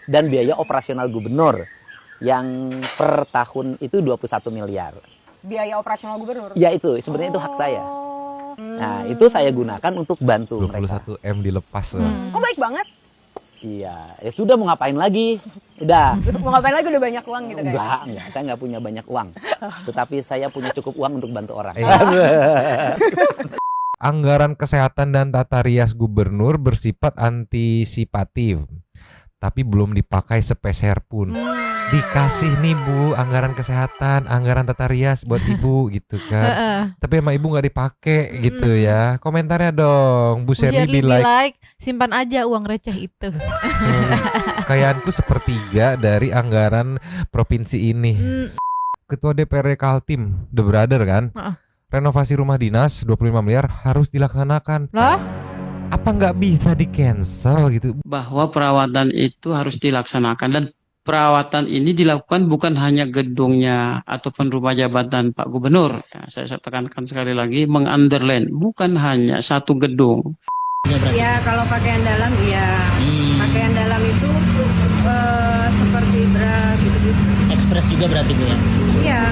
dan biaya operasional gubernur yang per tahun itu 21 miliar. Biaya operasional gubernur? Ya itu, sebenarnya itu hak saya. Nah, itu saya gunakan untuk bantu 21 mereka. M dilepas loh. Kok baik banget? Iya, ya sudah mau ngapain lagi? Udah. Mau ngapain lagi, udah banyak uang gitu kan? Enggak, saya nggak punya banyak uang. Tetapi saya punya cukup uang untuk bantu orang. Anggaran kesehatan dan tata rias gubernur bersifat antisipatif, tapi belum dipakai sepeser pun. Dikasih nih Bu, anggaran kesehatan, anggaran tata rias buat Ibu gitu kan. Tapi sama Ibu nggak dipakai gitu ya. Komentarnya dong, Bu Shirley be like, simpan aja uang receh itu. kekayaanku sepertiga dari anggaran provinsi ini. Ketua DPRD Kaltim, The Brother kan, renovasi rumah dinas 25 miliar harus dilaksanakan. Lah? Apa nggak bisa di cancel gitu? Bahwa perawatan itu harus dilaksanakan, dan perawatan ini dilakukan bukan hanya gedungnya ataupun rumah jabatan Pak Gubernur. Ya, saya tekankan sekali lagi, mengunderline, bukan hanya satu gedung. Ya kalau pakaian dalam iya. Pakaian dalam itu seperti bra gitu-gitu. Ekspres juga berarti Bu ya? Iya.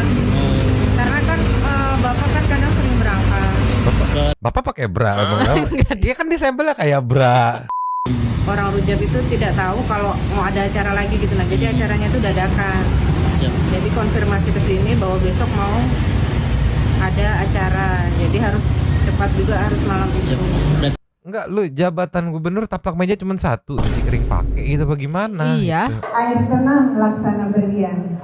Karena kan Bapak kan kadang sering berangkat. Bapak pakai bra emang? Dia kan disempelnya kayak bra. Orang Rujab itu tidak tahu kalau mau ada acara lagi gitu. Nah, jadi acaranya itu dadakan. Jadi konfirmasi ke sini bahwa besok mau ada acara. Jadi harus cepat juga, harus malam itu. Enggak, lu jabatan gubernur taplak meja cuma satu, cuci kering pakai gitu bagaimana? Iya. Gitu. Air tenang laksana berlian.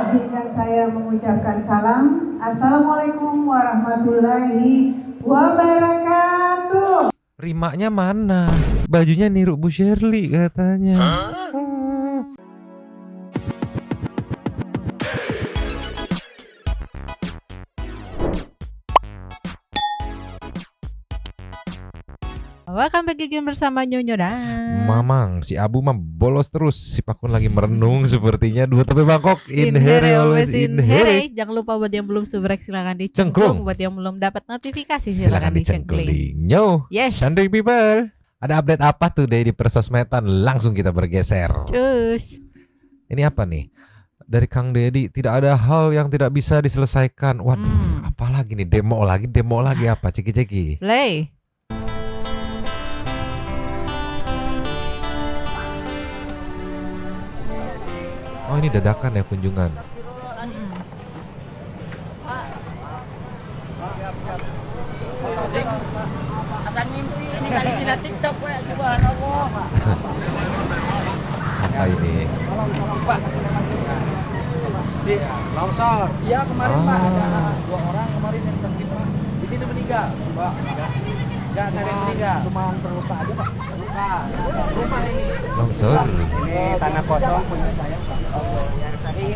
Izinkan saya mengucapkan salam. Assalamualaikum warahmatullahi wabarakatuh. Rimanya mana? Bajunya niru Bu Shirley katanya. Welcome back again bersama Nyonyo dan Mamang, si Abu mah bolos terus. Si Pakun lagi merenung sepertinya. Dua tepi Bangkok, in here always in here. Jangan lupa buat yang belum subrek silakan Cengklung. dicengklung. Buat yang belum dapat notifikasi Silakan silakan dicengkeling. dicengkling. Yo, Yes. Sunday people. Ada update apa today di persosmedan? Langsung kita bergeser. Cus. Ini apa nih? Dari Kang Deddy, tidak ada hal yang tidak bisa diselesaikan. Waduh, apalagi nih, demo lagi apa? Ceki-ceki. Play. Oh, ini dadakan ya kunjungan. Asal ngimpi ini kali di TikTok ya, subhanallah. Apa ini? Di longsor. Iya kemarin Pak ada Ah. 2 orang kemarin yang tertimpa. Di sini meninggal, Pak. Enggak ada yang meninggal. Cuma terluka aja, Pak. Luka. Rumah ini. Longsor. Ini tanah kosong punya saya, Pak. Yang tadi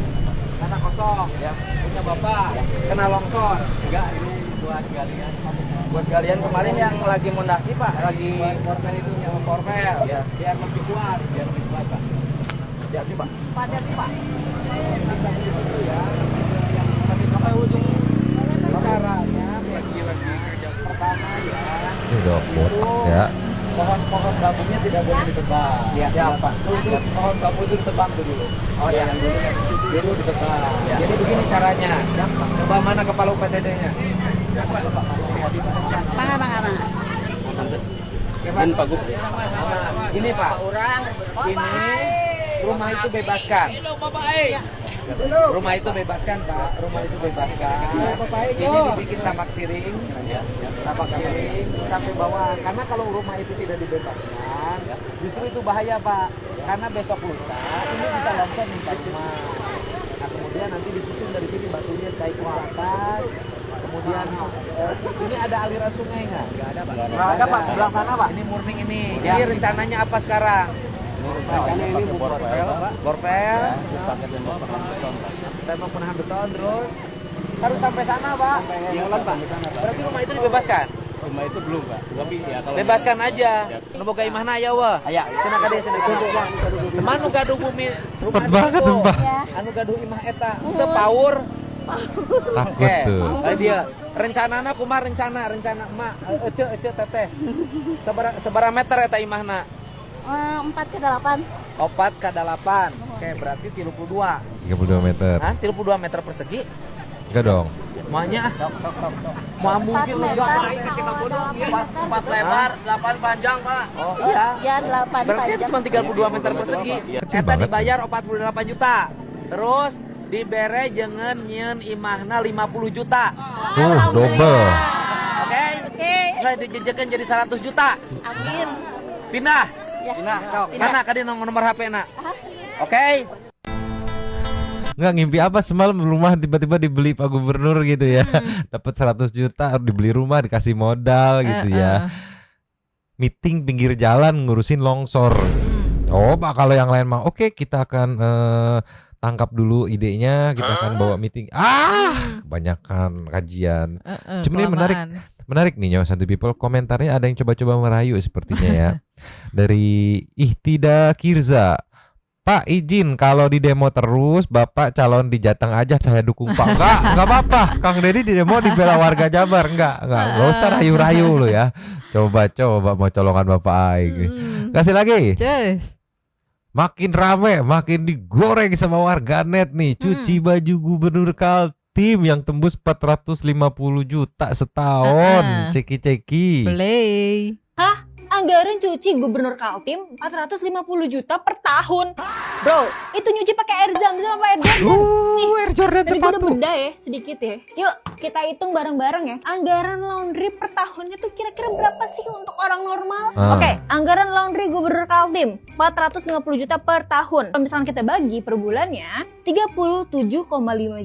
tanah kosong ya punya Bapak. Kena longsor. Enggak, ini buat galian. Buat galian kemarin yang lagi mondasi, Pak. Lagi formel itu yang formel ya. Biar lebih kuat, Pak. Ya, Pak. Padat, Pak. Ya, sampai ujung caranya lagi kerja pertama ya. Ini udah botak ya. Pohon bambunya tidak boleh ditebang. Ya, Pak. Pohon bambu itu ditebang dulu. Oh ya, yang dulu ditebang. Ya. Jadi begini caranya. Coba mana kepala UPTD-nya? Bang. Pak Gub. Ini Pak. Ini rumah itu bebaskan. Rumah itu bebaskan, Pak. Rumah itu bebaskan. Ini dibikin tapak siring, tapak siring sampai bawah. Karena kalau rumah itu tidak dibebaskan, justru itu bahaya, Pak. Karena besok lusa ini bisa longsor minta rumah. Nah, kemudian nanti disusun dari sini batunya naik ke atas. Kemudian ini ada aliran sungai nggak? Nggak ada, Pak. Nggak ada, Pak. Sebelah sana, Pak. Ini murni ini. Jadi rencananya apa sekarang? Rencananya ini borpel, Pak. Borpel. Tembok penahan beton terus harus sampai sana, Pak. Jalan, Pak. Berarti rumah itu dibebaskan? Rumah itu belum Pak. Tapi ya kalau Bebaskan aja. Boga imahna aya wah. Aya. Cenah ka dieu cenah ka dieu. Manu gaduh bumi. Cepet banget sumpah. Anu gaduh imah eta. Teu paur. Takut tuh. Dia rencanana kumaha rencana emak ece teteh. Sabaraha meter eta imahna? 4 ke 8. 4 ke 8. Oke, berarti 32. 32 meter. Hah? 32 meter persegi? Enggak dong. Makanya mau mungkin lu enggak ini kita bodoh 4 lebar, 8 panjang, Pak. Oh iya. Ya 8 Berarti panjang. cuma 32 meter persegi. Kecil Eta banget. dibayar 48 juta. Terus dibere jangan nyeun imahna 50 juta. Double. Oke? Oke. Nggak dijejekeun jadi 100 juta. Amin. Pindah. Ya. Pindah sok. Pindah. Mana kadi nomor HP na? Oke. Nggak ngimpi apa semalam rumah tiba-tiba dibeli Pak Gubernur gitu ya. Dapat 100 juta harus dibeli rumah, dikasih modal gitu ya. Meeting pinggir jalan ngurusin longsor. Oh, Pak, kalau yang lain mah oke, kita akan tangkap dulu idenya, kita akan bawa meeting. Kebanyakan kajian. Cuma ini menarik nih Nyo Santi People, komentarnya ada yang coba-coba merayu sepertinya ya. Dari Ihtida Kirza. Pak izin kalau di demo terus Bapak calon di Jateng aja saya dukung Pak. Enggak apa-apa. Kang Deddy di demo dibela warga Jabar. Enggak usah rayu-rayu lo ya. Coba mau colongan Bapak Aing. Kasih lagi. Cus. Makin rame, makin digoreng sama warganet nih. Cuci baju Gubernur Kaltim yang tembus 450 juta setahun. Ceki-ceki. Play. Anggaran cuci Gubernur Kaltim 450 juta per tahun. Bro, itu nyuci pakai air zam sama air Jordan. Air Jordan Tadi gue udah sepatu. beda ya sedikit ya. Yuk kita hitung bareng-bareng ya. Anggaran laundry per tahunnya tuh kira-kira berapa sih untuk orang normal? Oke, anggaran laundry Gubernur Kaltim 450 juta per tahun. Kalau misalkan kita bagi per bulannya 37,5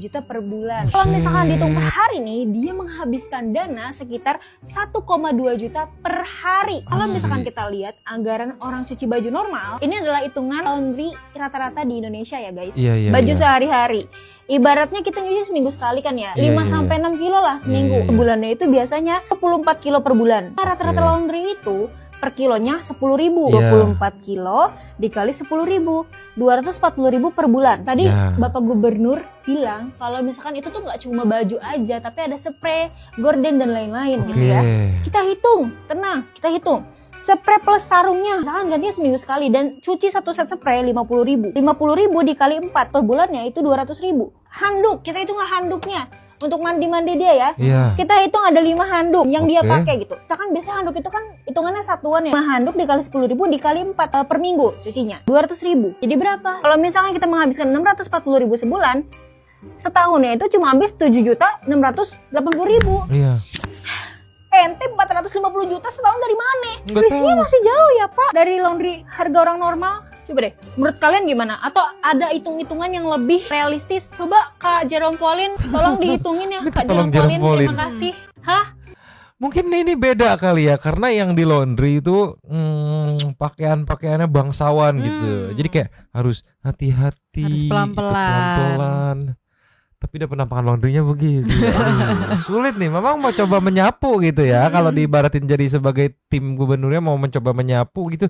juta per bulan. Kalau misalkan dihitung per hari nih, dia menghabiskan dana sekitar 1,2 juta per hari. Kalau misalkan kita lihat anggaran orang cuci baju normal, ini adalah hitungan laundry rata-rata di Indonesia ya guys. Iya, Baju iya. sehari-hari. Ibaratnya kita nyuci seminggu sekali kan ya, 5-6 kilo lah seminggu. Bulannya itu biasanya 24 kilo per bulan. Nah, rata-rata laundry itu per kilonya 10.000. 24 kilo dikali 10.000, 240.000 per bulan. Tadi Bapak Gubernur bilang kalau misalkan itu tuh nggak cuma baju aja, tapi ada spray, gorden dan lain-lain gitu ya. Kita hitung, tenang, kita hitung. Spray plus sarungnya, misalkan gantinya seminggu sekali dan cuci satu set spray 50.000. 50.000 dikali 4 per bulannya itu 200.000. Handuk, kita hitunglah handuknya. Untuk mandi-mandi dia ya. Kita hitung ada 5 handuk yang dia pakai gitu. Misalkan biasanya handuk itu kan hitungannya satuan ya. 5 handuk dikali 10.000 dikali 4 per minggu cucinya. 200.000. Jadi berapa? Kalau misalnya kita menghabiskan 640.000 sebulan, setahunnya itu cuma habis 7.680.000. Ente 450 juta setahun dari mana? Selisihnya masih jauh ya Pak dari laundry harga orang normal. Coba deh, menurut kalian gimana? Atau ada hitung-hitungan yang lebih realistis? Coba Kak Jerome Pauline, tolong dihitungin ya Kak Jerome Pauline. Terima kasih. Mungkin ini beda kali ya, karena yang di laundry itu pakaian-pakaiannya bangsawan gitu. Jadi kayak harus hati-hati, Harus pelan-pelan. gitu, pelan-pelan. Tapi udah penampakan laundrynya begitu. Sulit nih, memang mau coba menyapu gitu ya. Kalau diibaratin jadi sebagai tim gubernurnya mau mencoba menyapu gitu,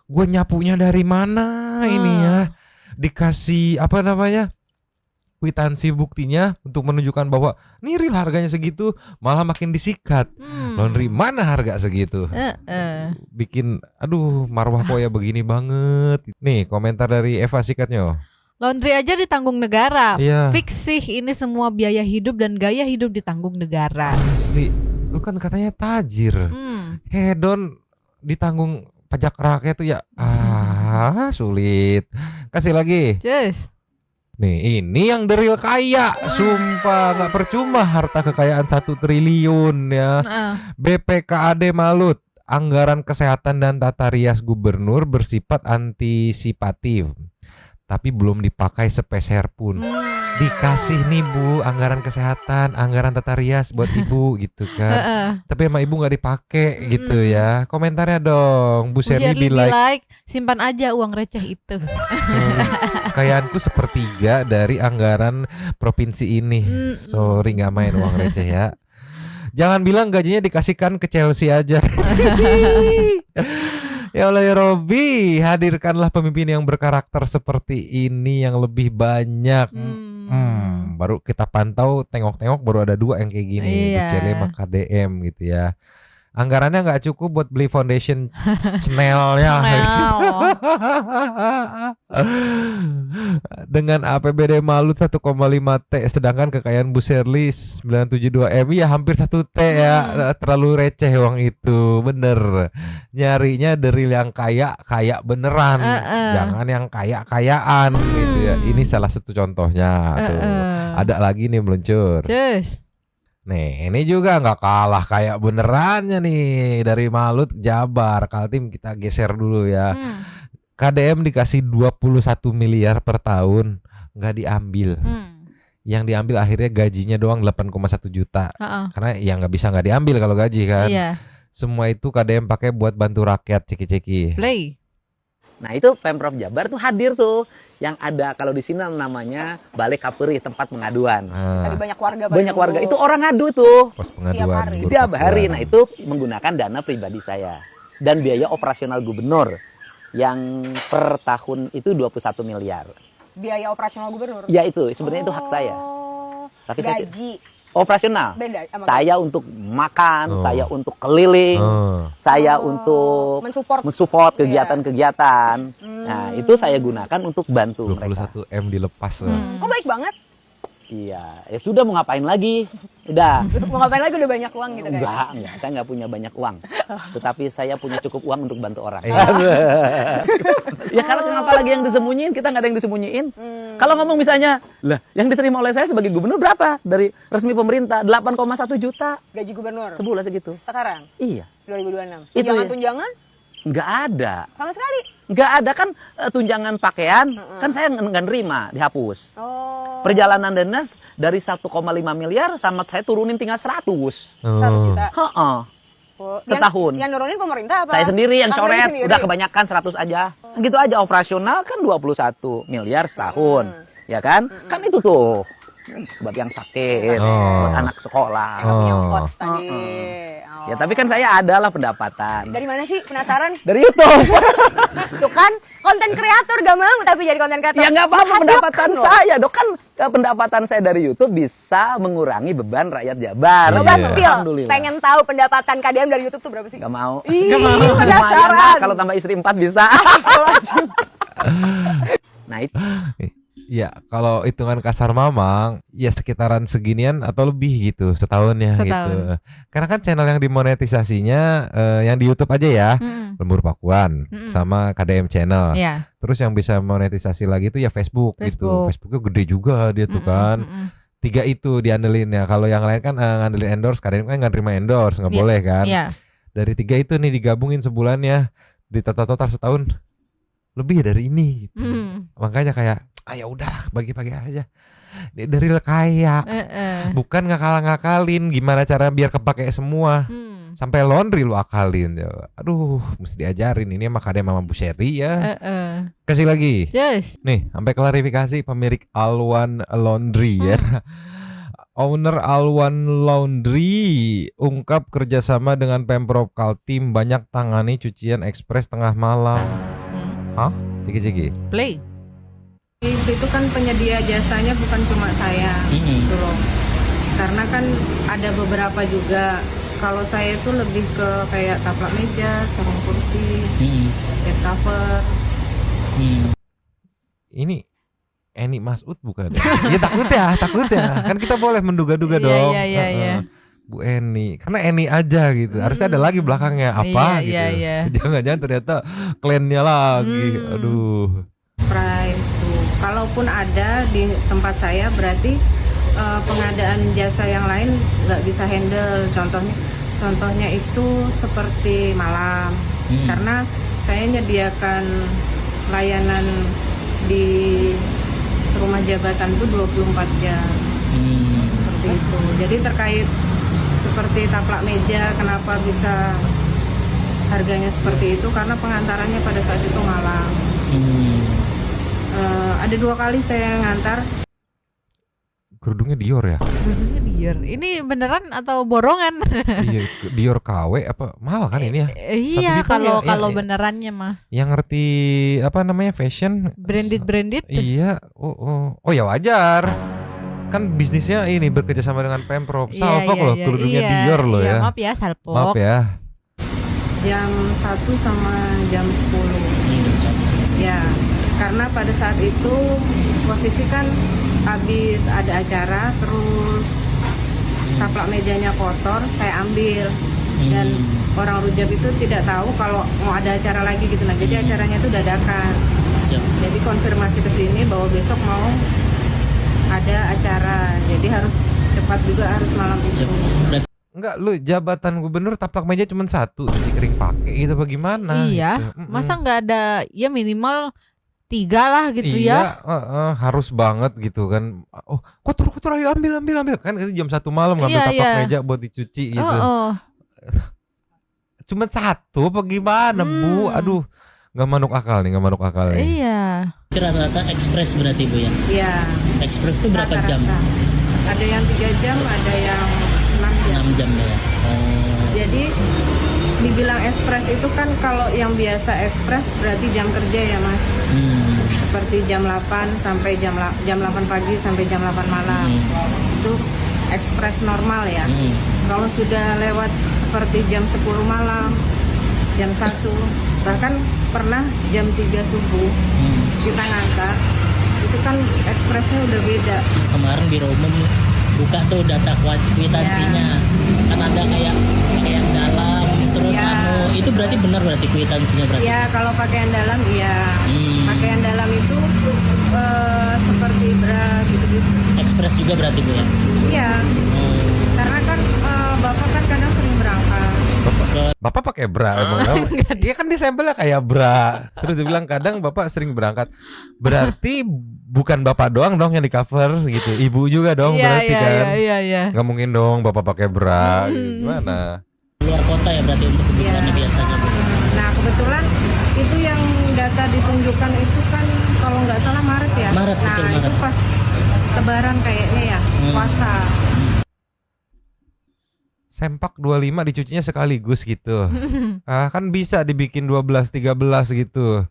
gue nyapunya dari mana ini ya? Dikasih apa namanya? Kwitansi buktinya untuk menunjukkan bahwa ini real harganya segitu, malah makin disikat. Laundry mana harga segitu? Bikin aduh marwah Poya begini banget. Nih komentar dari Eva Sikatnya. Laundry aja ditanggung negara. Iya. Fix sih ini semua biaya hidup dan gaya hidup ditanggung negara. Asli, lu kan katanya tajir. Hedon ditanggung pajak rakyat tuh ya. Sulit. Kasih lagi. Cus. Nih, ini yang the real kaya. Sumpah nggak percuma harta kekayaan 1 triliun ya. BPKAD Malut. Anggaran kesehatan dan tata rias gubernur bersifat antisipatif. Tapi belum dipakai sepeser pun. Dikasih nih Bu anggaran kesehatan, anggaran tata rias buat ibu gitu kan. Tapi sama ibu nggak dipakai gitu ya. Komentarnya dong, Bu Sherly be like, simpan aja uang receh itu. Kekayaanku sepertiga dari anggaran provinsi ini. Sorry nggak main uang receh ya. Jangan bilang gajinya dikasihkan ke Chelsea aja. Ya Allah ya Robi, hadirkanlah pemimpin yang berkarakter seperti ini yang lebih banyak. Baru kita pantau, tengok-tengok baru ada 2 yang kayak gini, Bu Cele sama KDM gitu ya. Anggarannya nggak cukup buat beli foundation Chanel-nya. Dengan APBD Malut 1,5 T, sedangkan kekayaan Bu Sherly 972 M, ya hampir 1 T ya. Terlalu receh uang itu, bener. Nyarinya dari yang kaya beneran, jangan yang kayaan gitu ya. Ini salah satu contohnya tuh. Ada lagi nih meluncur. Nih, ini juga nggak kalah kayak benerannya nih, dari Malut Jabar. Kaltim kita geser dulu ya. KDM dikasih 21 miliar per tahun, nggak diambil. Yang diambil akhirnya gajinya doang 8,1 juta. Karena ya nggak diambil kalau gaji kan. Semua itu KDM pakai buat bantu rakyat, ceki-ceki. Play. Nah itu Pemprov Jabar tuh hadir tuh. Yang ada kalau di sini namanya Balai Kaperi, tempat pengaduan. Tadi banyak warga. Banyak warga itu orang ngadu tuh. Pos pengaduan. Tiap hari. Nah itu menggunakan dana pribadi saya dan biaya operasional gubernur yang per tahun itu 21 miliar. Biaya operasional gubernur? Ya itu sebenarnya itu hak saya. Tapi gaji. Operasional. Beda. Saya untuk makan, saya untuk keliling, saya untuk mensupport kegiatan-kegiatan. Nah, itu saya gunakan untuk bantu 21 mereka. 21 M dilepas. Kok baik banget? Iya, ya sudah mau ngapain lagi? Udah. Mau ngapain lagi, udah banyak uang gitu kan? Enggak, saya nggak punya banyak uang. Tetapi saya punya cukup uang untuk bantu orang. Ya kalau kenapa lagi yang disembunyiin, kita nggak ada yang disembunyiin. Kalau ngomong misalnya, lah yang diterima oleh saya sebagai gubernur berapa? Dari resmi pemerintah 8,1 juta. Gaji gubernur? Sebulan segitu. Sekarang? Iya. 2026. Itu Tunjangan-tunjangan? Nggak ada. Sama sekali? Nggak ada kan tunjangan pakaian, kan saya nggak nerima, dihapus. Perjalanan dinas dari 1,5 miliar sama saya turunin tinggal 100. 100 juta? Setahun. Yang nurunin pemerintah apa? Saya sendiri yang coret, sendiri. udah kebanyakan 100 aja. Gitu aja, operasional kan 21 miliar setahun. Ya kan? Kan itu tuh. Buat yang sakit, buat anak sekolah. Yang kos tadi. Ya tapi kan saya adalah pendapatan. Dari mana sih? Penasaran? Dari YouTube. Tuh kan, konten kreator gak mau tapi jadi konten kreator. Ya nggak apa-apa pendapatan saya, dok kan pendapatan saya dari YouTube bisa mengurangi beban rakyat Jabar. Coba spill, pengen tahu pendapatan KDM dari YouTube tuh berapa sih? Gak mau. Gak mau. Penasaran. Kalau tambah istri 4 bisa. Nah itu. Ya kalau hitungan kasar mamang ya sekitaran seginian atau lebih gitu setahun ya gitu. Karena kan channel yang dimonetisasinya yang di YouTube aja ya, Lembur Pakuan sama KDM channel. Terus yang bisa monetisasi lagi itu ya Facebook. Gitu. Facebooknya gede juga dia tuh kan. 3 itu diandelin ya. Kalau yang lain kan ngandelin endorse, KDM kan nggak terima endorse, nggak boleh kan. Dari 3 itu nih digabungin sebulan ya, di total setahun lebih dari ini. Gitu. Makanya kayak ya udah bagi-bagi aja. Dari kaya, bukan ngakal-ngakalin. Gimana cara biar kepake semua? Sampai laundry lu akalin. Aduh, mesti diajarin ini sama KDM sama Bu Sherly ya. Kasih lagi. Nih, sampai klarifikasi pemilik Alwan Laundry ya. Owner Alwan Laundry ungkap kerjasama dengan Pemprov Kaltim banyak tangani cucian ekspres tengah malam. Hah? Ciki-ciki. Play. Itu kan penyedia jasanya bukan cuma saya, gitu loh. Karena kan ada beberapa juga. Kalau saya itu lebih ke kayak taplak meja, sarung kursi, bed cover. Ini Eni Masud bukan? Ya takut ya. Kan kita boleh menduga-duga dong. Iya. Bu Eni, karena Eni aja gitu. Harusnya ada lagi belakangnya apa gitu. Jangan-jangan ternyata klannya lagi. Aduh. Itu kalaupun ada di tempat saya berarti pengadaan jasa yang lain nggak bisa handle. Contohnya itu seperti malam, karena saya menyediakan layanan di rumah jabatan itu 24 jam. Seperti itu. Jadi terkait seperti taplak meja, kenapa bisa harganya seperti itu? Karena pengantarannya pada saat itu malam. Ada 2 kali saya ngantar. Kerudungnya Dior ya? Kerudungnya Dior. Ini beneran atau borongan? Iya, Dior KW apa mahal kan ini ya? Iya, kalau benerannya mah. Yang ngerti apa namanya fashion? Branded. Iya. Oh ya wajar. Kan bisnisnya ini bekerja sama dengan Pemprov. Salfok loh, kerudungnya Dior loh ya. Maaf ya, Salfok. Maaf ya. jam 1 sama jam 10. Ya, karena pada saat itu posisi kan habis ada acara, terus taplak mejanya kotor, saya ambil. Dan orang Rujab itu tidak tahu kalau mau ada acara lagi gitu. Nah, jadi acaranya itu dadakan. Jadi konfirmasi ke sini bahwa besok mau ada acara. Jadi harus cepat juga, harus malam itu. Enggak, lu jabatan gubernur taplak meja cuma satu, cuci kering pakai gitu bagaimana? Iya, gitu. masa nggak ada ya minimal 3 lah gitu Iya, ya. harus banget gitu kan. Oh, kotor ayo ambil kan itu jam 1 malam ngambil Iya, taplak iya. meja buat dicuci gitu. Cuma satu apa gimana Bu? Aduh, nggak masuk akal nih. Iya. Rata-rata ekspres berarti Bu ya? Iya. Ekspres itu berapa jam? Ada yang 3 jam, ada yang 6 jam. 6 jam ya. Jadi dibilang ekspres itu kan kalau yang biasa ekspres berarti jam kerja ya Mas. Seperti jam 8 sampai jam 8 pagi sampai jam 8 malam. Itu ekspres normal ya. Kalau sudah lewat seperti jam 10 malam, jam 1, bahkan pernah jam 3 subuh kita ngantar, itu kan ekspresnya udah beda. Kemarin biro umum buka tuh data kwitansinya, kan ada kayak pakaian dalam terus itu berarti benar berarti kwitansinya berarti? Ya kalau pakaian dalam iya. Pakaian dalam itu seperti bra gitu-gitu. Ekspres juga berarti Bu ya? Iya. Karena kan Bapak kan kadang sering berangkat. Bapak pakai bra emang? Dia kan disempelnya kayak bra. Terus dibilang kadang Bapak sering berangkat. Berarti bukan Bapak doang dong yang di cover gitu. Ibu juga dong berarti kan? Iya. Gak mungkin dong Bapak pakai bra. Gimana? Luar kota ya berarti untuk kebutuhannya biasanya Bu. Nah kebetulan itu yang data ditunjukkan itu kan kalau nggak salah Maret ya. Maret, nah betul, itu Maret. pas Lebaran kayaknya ya, puasa. Sempak 25 dicucinya sekaligus gitu. Kan bisa dibikin 12, 13 gitu.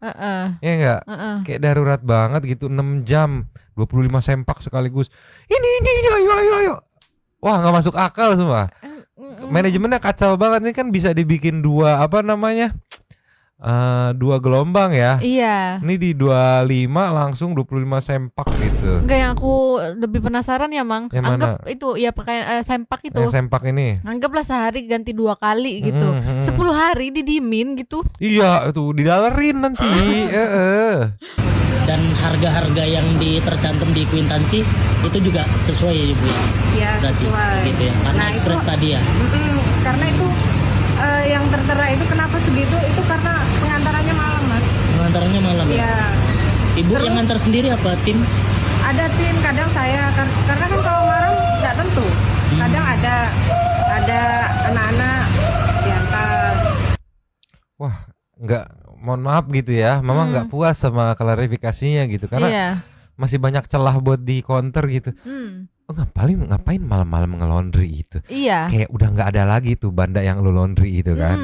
Ya enggak? Kayak darurat banget gitu, 6 jam 25 sempak sekaligus. Ini ayo. Wah, nggak masuk akal semua. Manajemennya kacau banget. Ini kan bisa dibikin 2 gelombang ya. Iya. Ini di 25 langsung 25 sempak gitu. Enggak, yang aku lebih penasaran ya Mang. Yang Anggap mana? itu ya pakai sempak itu. Yang sempak ini. Anggaplah sehari ganti 2 kali gitu. 10 hari didiemin gitu. Iya, itu didalerin nanti. Dan harga-harga yang tercantum di kwitansi itu juga sesuai ya Bu ya? Iya sesuai. Gitu ya. Karena Nah, ekspres itu, tadi ya. Karena itu yang tertera itu kenapa segitu? Itu karena pengantarannya malam Mas. Pengantarannya malam ya? Iya. Ibu yang ngantar sendiri apa tim? Ada tim, kadang saya karena kan kalau malam nggak tentu. Kadang ada anak-anak diantar. Wah, mohon maaf gitu ya, Mama nggak puas sama klarifikasinya gitu karena masih banyak celah buat di counter gitu. Ngapain malam-malam nge-laundry gitu? Iya. Kayak udah nggak ada lagi tuh banda yang lu laundry itu kan?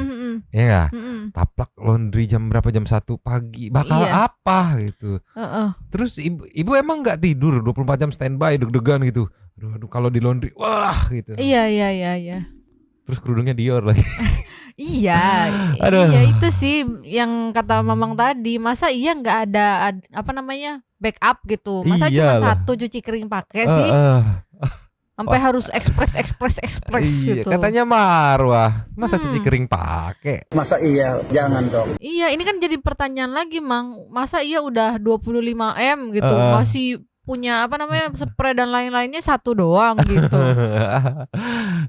Ya nggak? Taplak laundry jam berapa? Jam 1 pagi. Bakal apa gitu? Terus ibu emang nggak tidur 24 jam standby deg-degan gitu? Aduh kalau di laundry, wah gitu. Iya. Terus kerudungnya Dior lagi. Iya, Aduh. iya itu sih yang kata Mamang tadi. Masa iya nggak ada backup gitu? Masa cuma satu cuci kering pakai sih? Sampai harus ekspres Iya, gitu. katanya Marwah, masa cuci kering pakai? Masa iya, jangan dong. Iya, ini kan jadi pertanyaan lagi, Mang. Masa iya udah 25M gitu, masih punya spray dan lain-lainnya satu doang gitu.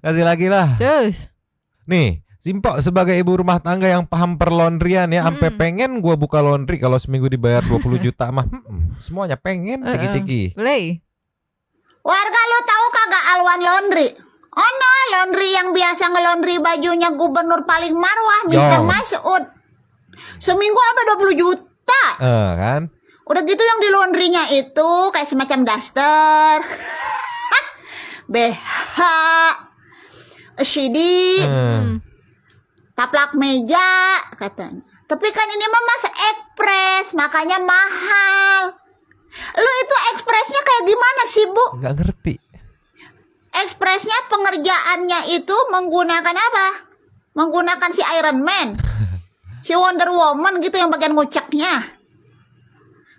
Kasih lagi lah. Terus Nih, Simpo sebagai ibu rumah tangga yang paham perlaundryan ya, sampai pengen gua buka laundry kalau seminggu dibayar 20 juta mah. Semuanya pengen ceki-ceki. Boleh. Warga lu tahu kagak Alwan Laundry? Oh no, laundry yang biasa ngelondri bajunya gubernur paling marwah, Mr. Masud. Seminggu apa 20 juta? Kan? Udah gitu yang di laundrynya itu kayak semacam daster, BH, CD, taplak meja katanya. Tapi kan ini mah Mas ekspres, makanya mahal. Lu itu ekspresnya kayak gimana sih, Bu? Nggak ngerti. Ekspresnya pengerjaannya itu menggunakan apa? menggunakan si Iron Man, si Wonder Woman gitu yang bagian ngucaknya.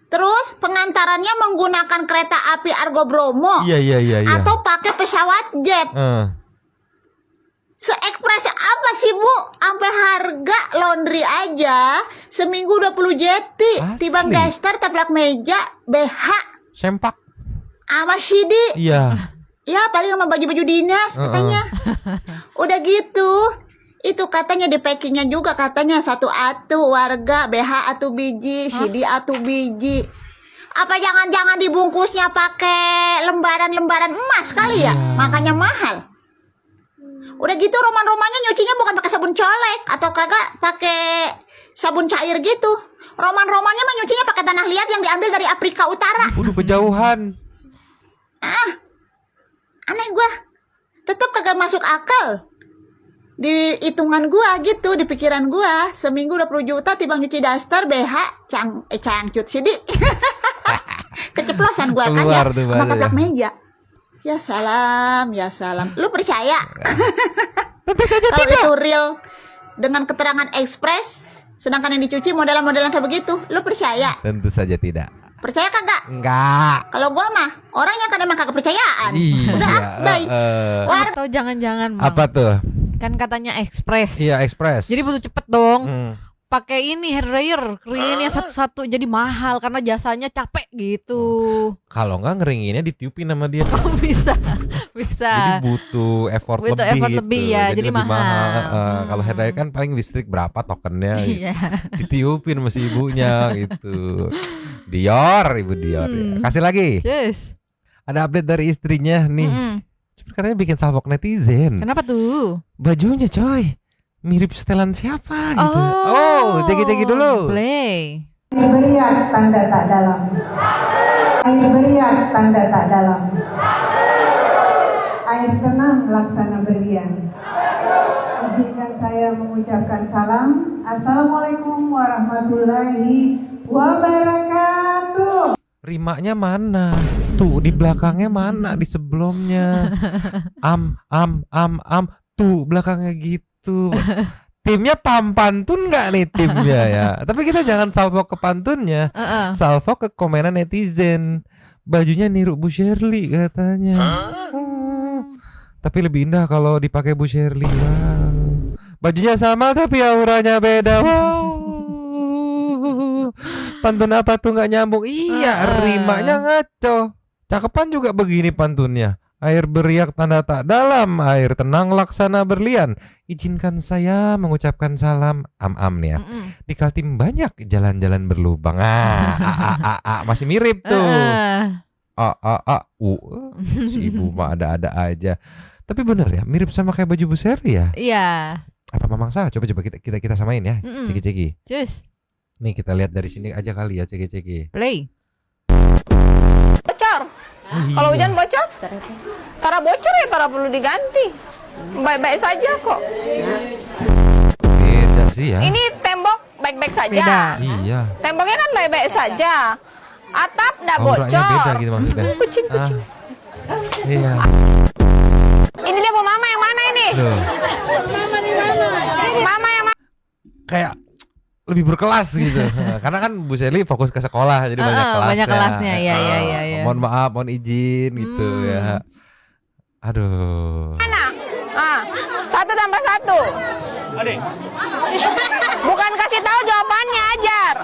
Terus pengantarannya menggunakan kereta api Argo Bromo. Iya. Atau pakai pesawat jet. Se-ekspres apa sih Bu? Sampai harga laundry aja seminggu 20 jeti. Asli. Tibang daster, taplak meja, BH, Sempak. sama CD. Iya. Ya paling sama baju-baju dinas katanya. Udah gitu. Itu katanya di packingnya juga katanya 1 atu warga, BH atu biji, CD atu biji. Apa jangan-jangan dibungkusnya pakai lembaran-lembaran emas kali ya? Makanya mahal. Udah gitu roman-romannya nyucinya bukan pakai sabun colek atau kagak pakai sabun cair gitu. Roman-romannya mah nyucinya pakai tanah liat yang diambil dari Afrika Utara. Udah kejauhan. Aneh gua. Tetap kagak masuk akal. Di hitungan gua gitu, di pikiran gua, seminggu 20 juta tibang nyuci daster, BH, cangcut sidik. Keceplosan gua Keluar kan tuh ya, sama bahasa taplak ya. meja. Ya salam. Lu percaya? Tentu saja Kalau tidak. itu real dengan keterangan ekspres, sedangkan yang dicuci modelan-modelan kayak begitu, lu percaya? Tentu saja tidak. Percaya kagak? Enggak. Kalau gua mah orangnya kan emang kagak percayaan. Udah bye. Atau jangan-jangan Mang. Apa tuh? Kan katanya ekspres. Iya, ekspres. Jadi butuh cepet dong. Pakai ini hair dryer, keringinnya satu-satu jadi mahal karena jasanya capek gitu. Kalau enggak ngeringinnya ditiupin sama dia. Oh, bisa. Jadi butuh effort lebih ya, jadi lebih mahal. Kalau hair dryer kan paling listrik berapa tokennya gitu. Iya. Ditiupin sama si ibunya gitu. Dior, Ibu Dior. Ya. Kasih lagi. Cus. Ada update dari istrinya nih. Katanya bikin salvok netizen. Kenapa tuh? Bajunya coy mirip setelan siapa gitu. Ceki dulu. Play. Air beriak tanda tak dalam. Air beriak tanda tak dalam. Air tenang laksana berlian. Izinkan saya mengucapkan salam. Assalamualaikum warahmatullahi wabarakatuh. Rimanya mana? Tuh di belakangnya mana? Di sebelumnya. Am. Tuh belakangnya gitu. Timnya pantun nggak nih timnya ya? Tapi kita jangan salvo ke pantunnya, salvo ke komenan netizen. Bajunya niru Bu Shirley katanya. Tapi lebih indah kalau dipakai Bu Shirley. Wow. Bajunya sama tapi auranya beda. Wow. Pantun apa tuh nggak nyambung? Iya, rimanya ngaco. Cakepan juga begini pantunnya. Air beriak tanda tak dalam, air tenang laksana berlian. Izinkan saya mengucapkan salam. Am nih ya. Di Kaltim banyak jalan-jalan berlubang. Masih mirip tuh. Si ibu mah ada-ada aja. Tapi bener ya, mirip sama kayak baju Bu Seri ya. Iya. Apa Mamang salah? Coba kita samain ya. Ceki. Cus. Nih kita lihat dari sini aja kali ya, ceki. Play. Bocor. Kalau hujan bocor, tara bocor ya tara perlu diganti. Baik-baik saja kok. Beda sih ya. Ini tembok baik-baik saja. Beda. Iya. Temboknya kan baik-baik saja. Atap ndak Auranya bocor. beda gitu maksudnya. Kucing. Iya. Ini dia mau mama yang mana ini? Loh. Mama di mana? Mama yang mana? Kayak lebih berkelas gitu. Karena kan Bu Seli fokus ke sekolah jadi banyak kelasnya. Banyak kelasnya, iya. Mohon maaf, mohon izin gitu ya. Aduh. Mana? 1 tambah 1. Adik. Bukan kasih tahu jawabannya, ajar.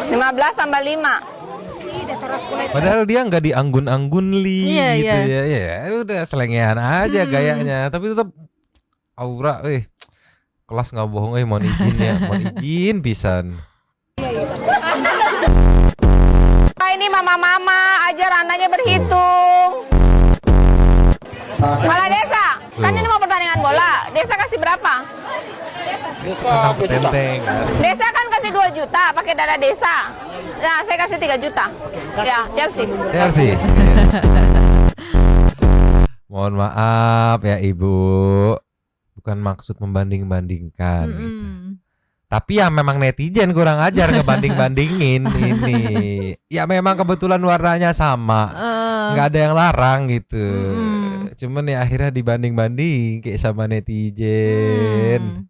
15 tambah 5. Padahal dia nggak dianggun-anggun Iya, gitu iya. ya udah selengean aja gayanya, tapi tetap aura, kelas nggak bohong, mohon izin ya, mohon izin pisan. Ini mama-mama ajar anaknya berhitung. Malah Desa, kan ini mau pertandingan bola. Desa kasih berapa? Tentang petenteng. Desa kan kasih 2 juta pakai dana desa. Nah, saya kasih 3 juta. Ya, Chelsea. Mohon maaf ya Ibu, bukan maksud membanding-bandingkan gitu. Tapi ya memang netizen kurang ajar ngebanding-bandingin ini. Ya memang kebetulan warnanya sama. nggak ada yang larang gitu. Cuman ya akhirnya dibanding-banding kayak sama netizen.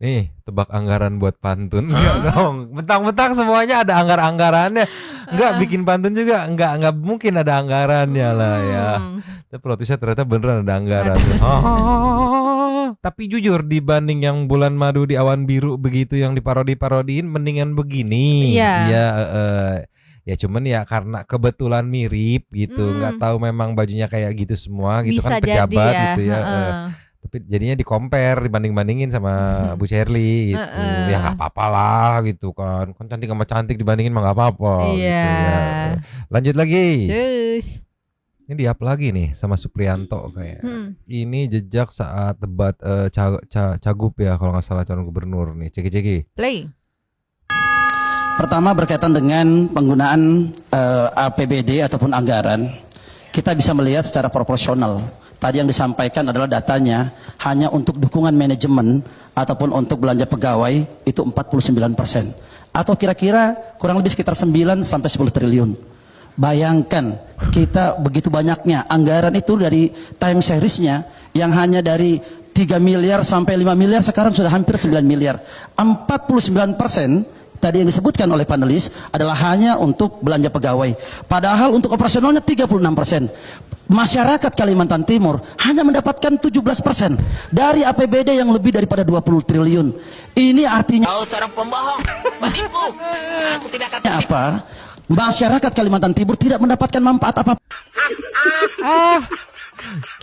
Nih, tebak anggaran buat pantun. Enggak dong. Mentang-mentang semuanya ada anggarannya. Enggak bikin pantun juga enggak mungkin ada anggarannya lah ya. Tapi plot-twistnya ternyata beneran ada anggaran. Tapi jujur dibanding yang Bulan Madu di Awan Biru begitu yang diparodiin mendingan begini. Iya. Ya cuman ya karena kebetulan mirip gitu. Enggak tahu memang bajunya kayak gitu semua gitu. Bisa Kan pejabat jadi ya. gitu ya. Tapi jadinya di-compare, dibanding-bandingin sama Bu Shirley gitu. Ya nggak apa-apa lah gitu kan. Kan cantik sama cantik dibandingin mah nggak apa-apa gitu ya. Lanjut lagi. Cus. Ini di up lagi nih sama Supriyanto kayak. Ini jejak saat debat Cagup ya kalau nggak salah calon gubernur nih. Ceki. Play. Pertama berkaitan dengan penggunaan APBD ataupun anggaran. Kita bisa melihat secara proporsional. Tadi yang disampaikan adalah datanya hanya untuk dukungan manajemen ataupun untuk belanja pegawai itu 49%. Atau kira-kira kurang lebih sekitar 9 sampai 10 triliun. Bayangkan kita begitu banyaknya anggaran itu dari time seriesnya yang hanya dari 3 miliar sampai 5 miliar sekarang sudah hampir 9 miliar. 49% tadi yang disebutkan oleh panelis adalah hanya untuk belanja pegawai. Padahal untuk operasionalnya 36%. Masyarakat Kalimantan Timur hanya mendapatkan 17% dari APBD yang lebih daripada 20 triliun. Ini artinya seorang pembohong, penipu. Aku tidak akan apa? Masyarakat Kalimantan Timur tidak mendapatkan manfaat apa.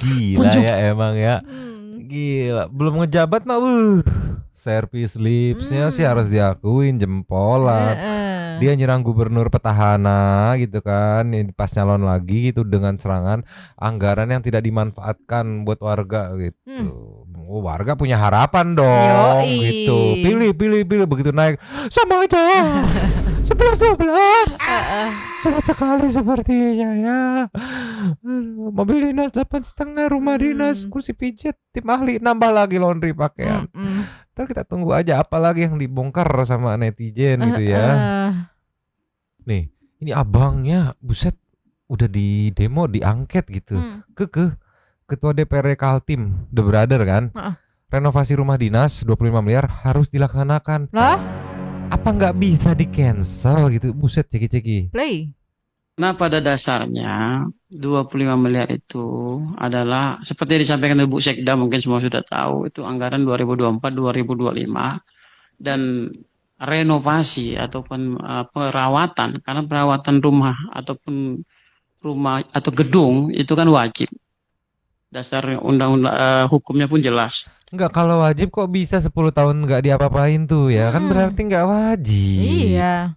Gila ya emang ya. Gila, belum ngejabat mah service lipsnya sih harus diakuin jempolan. Dia nyerang gubernur petahana gitu kan, pas nyalon lagi gitu dengan serangan anggaran yang tidak dimanfaatkan buat warga gitu. Oh, warga punya harapan dong. Yoi. Gitu. Pilih begitu naik sama aja. 11-12 sulit sekali sepertinya ya. Mobil dinas 8,5, rumah dinas, kursi pijat, tim ahli, nambah lagi laundry pakaian. Ntar kita tunggu aja apa lagi yang dibongkar sama netizen gitu ya. Nih, ini abangnya buset udah di demo, diangket gitu. Ketua DPR Kaltim, The Brother kan. Renovasi rumah dinas 25 miliar harus dilaksanakan. Lah? Apa nggak bisa di cancel gitu? Buset, ceki. Play. Nah, pada dasarnya 25 miliar itu adalah seperti yang disampaikan oleh Bu Sekda, mungkin semua sudah tahu, itu anggaran 2024-2025 dan renovasi ataupun perawatan, karena perawatan rumah ataupun gedung itu kan wajib. Dasar undang-undang hukumnya pun jelas. Enggak, kalau wajib kok bisa 10 tahun nggak diapa-apain tuh ya? Kan berarti nggak wajib. Iya.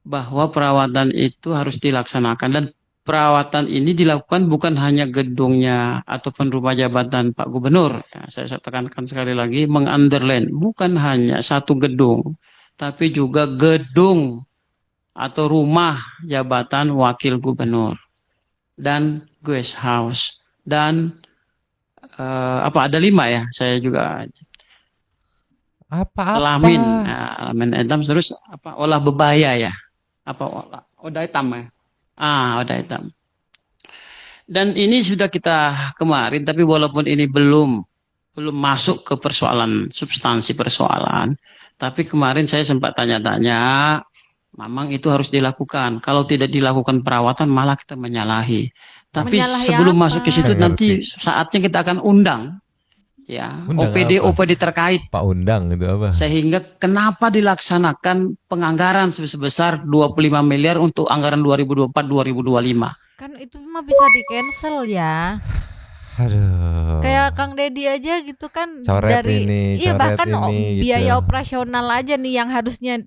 Bahwa perawatan itu harus dilaksanakan dan perawatan ini dilakukan bukan hanya gedungnya ataupun rumah jabatan Pak Gubernur. Ya, saya tekankan sekali lagi, mengunderline bukan hanya satu gedung, tapi juga gedung atau rumah jabatan Wakil Gubernur dan guest house dan ada 5 ya, saya juga alamin etam, terus olah bebaya ya, odah hitam ya, odah hitam. Dan ini sudah kita kemarin, tapi walaupun ini belum masuk ke persoalan, substansi persoalan, tapi kemarin saya sempat tanya-tanya, memang itu harus dilakukan. Kalau tidak dilakukan perawatan malah kita menyalahi. Tapi sebelum masuk ke situ nanti saatnya kita akan undang ya OPD terkait. Pak undang itu apa? Sehingga kenapa dilaksanakan penganggaran sebesar 25 miliar untuk anggaran 2024-2025? Kan itu mah bisa di cancel ya. Aduh. Kayak Kang Deddy aja gitu kan, coret dari ini, iya bahkan ini, biaya gitu. operasional aja nih yang harusnya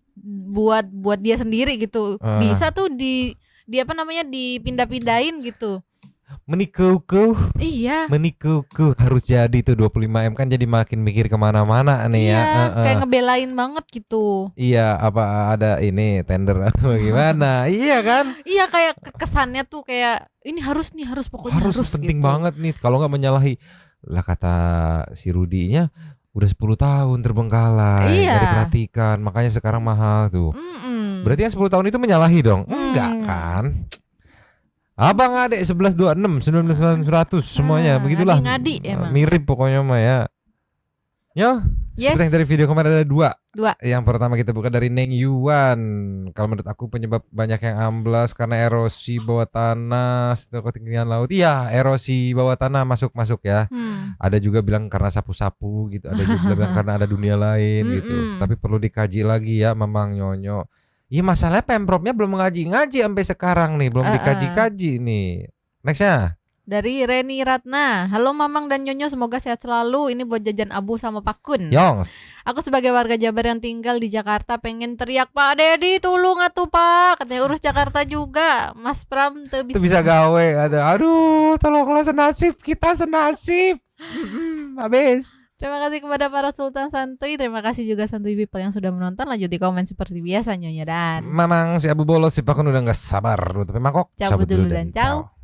buat dia sendiri gitu. Bisa tuh dipindah-pindahin gitu. Menikuku. Iya. Menikuku harus jadi tuh 25M kan, jadi makin mikir kemana-mana nih ya. Kayak ngebelain banget gitu. Iya, apa ada ini tender atau gimana? Iya kan? Iya, kayak kesannya tuh kayak ini harus pokoknya harus penting gitu. banget nih. Kalau nggak menyalahi lah, kata si Rudinya udah 10 tahun terbengkalai, nggak diperhatikan, makanya sekarang mahal tuh. Berarti yang 10 tahun itu menyalahi dong? Enggak kan? Abang adek 1126 99 100 semuanya begitulah. ngadi emang. Mirip pokoknya mah ya. Yo, Yes. seperti yang dari video kemarin ada dua. Dua. Yang pertama kita buka dari Neng Yuan. Kalau menurut aku penyebab banyak yang amblas karena erosi bawah tanah setelah ketinggian laut. Iya, erosi bawah tanah masuk ya. Ada juga bilang karena sapu-sapu gitu. Ada juga bilang karena ada dunia lain gitu. Tapi perlu dikaji lagi ya, Mamang Nyonyo. Iya, masalahnya Pemprovnya belum ngaji sampai sekarang nih, belum dikaji-kaji nih. Nextnya. Dari Reni Ratna. Halo Mamang dan Nyonyo, semoga sehat selalu. Ini buat jajan Abu sama Pak Kun. Yongs. Aku sebagai warga Jabar yang tinggal di Jakarta pengen teriak, Pak Dedi tolong atuh Pak. Katanya urus Jakarta juga. Mas Pram tuh Itu bisa gawe ada. Aduh, tolonglah senasib kita senasib. Habis. Terima kasih kepada para Sultan Santuy. Terima kasih juga Santuy People yang sudah menonton. Lanjut di komen seperti biasa Nyonya dan Mamang si Abu Bolos si Pak Kun udah gak sabar. Tapi mangkok cabut dulu dan ciao.